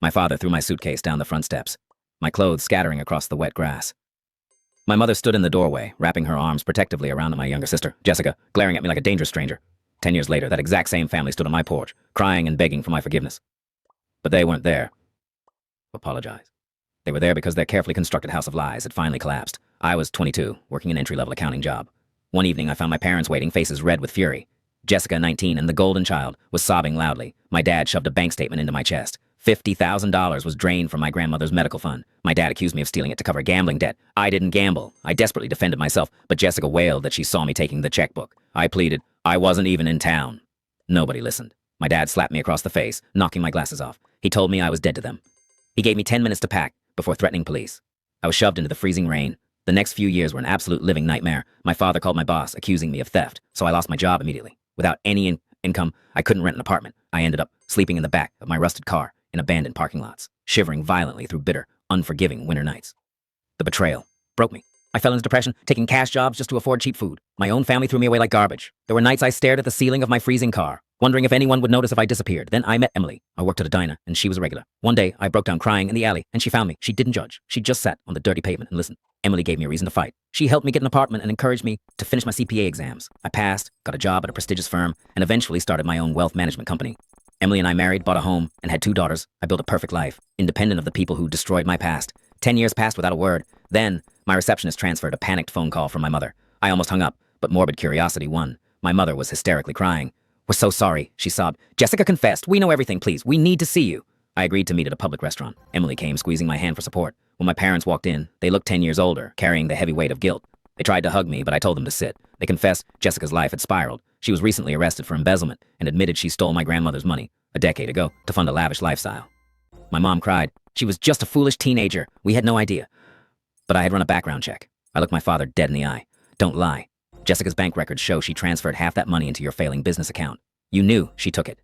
My father threw my suitcase down the front steps, my clothes scattering across the wet grass. My mother stood in the doorway, wrapping her arms protectively around my younger sister, Jessica, glaring at me like a dangerous stranger. 10 years later, that exact same family stood on my porch, crying and begging for my forgiveness. But they weren't there. Apologize. They were there because their carefully constructed house of lies had finally collapsed. I was 22, working an entry-level accounting job. One evening, I found my parents waiting, faces red with fury. Jessica, 19, and the golden child, was sobbing loudly. My dad shoved a bank statement into my chest. $50,000 was drained from my grandmother's medical fund. My dad accused me of stealing it to cover a gambling debt. I didn't gamble. I desperately defended myself, but Jessica wailed that she saw me taking the checkbook. I pleaded. I wasn't even in town. Nobody listened. My dad slapped me across the face, knocking my glasses off. He told me I was dead to them. He gave me 10 minutes to pack before threatening police. I was shoved into the freezing rain. The next few years were an absolute living nightmare. My father called my boss, accusing me of theft, so I lost my job immediately. Without any income, I couldn't rent an apartment. I ended up sleeping in the back of my rusted car in abandoned parking lots, shivering violently through bitter, unforgiving winter nights. The betrayal broke me. I fell into depression, taking cash jobs just to afford cheap food. My own family threw me away like garbage. There were nights I stared at the ceiling of my freezing car, wondering if anyone would notice if I disappeared. Then I met Emily. I worked at a diner, and she was a regular. One day, I broke down crying in the alley, and she found me. She didn't judge. She just sat on the dirty pavement and listened. Emily gave me a reason to fight. She helped me get an apartment and encouraged me to finish my CPA exams. I passed, got a job at a prestigious firm, and eventually started my own wealth management company. Emily and I married, bought a home, and had 2 daughters. I built a perfect life, independent of the people who destroyed my past. 10 years passed without a word. Then, my receptionist transferred a panicked phone call from my mother. I almost hung up, but morbid curiosity won. My mother was hysterically crying. We're so sorry, she sobbed. Jessica confessed. We know everything, please. We need to see you. I agreed to meet at a public restaurant. Emily came, squeezing my hand for support. When my parents walked in, they looked 10 years older, carrying the heavy weight of guilt. They tried to hug me, but I told them to sit. They confessed Jessica's life had spiraled. She was recently arrested for embezzlement and admitted she stole my grandmother's money a decade ago to fund a lavish lifestyle. My mom cried. She was just a foolish teenager. We had no idea. But I had run a background check. I looked my father dead in the eye. Don't lie. Jessica's bank records show she transferred half that money into your failing business account. You knew she took it.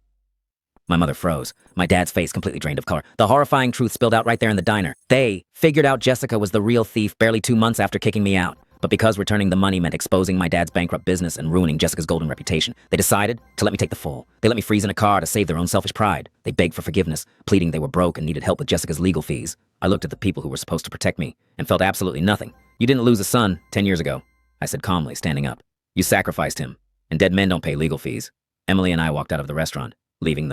My mother froze. My dad's face completely drained of color. The horrifying truth spilled out right there in the diner. They figured out Jessica was the real thief barely 2 months after kicking me out. But because returning the money meant exposing my dad's bankrupt business and ruining Jessica's golden reputation, they decided to let me take the fall. They let me freeze in a car to save their own selfish pride. They begged for forgiveness, pleading they were broke and needed help with Jessica's legal fees. I looked at the people who were supposed to protect me and felt absolutely nothing. You didn't lose a son 10 years ago, I said calmly, standing up. You sacrificed him, and dead men don't pay legal fees. Emily and I walked out of the restaurant, leaving them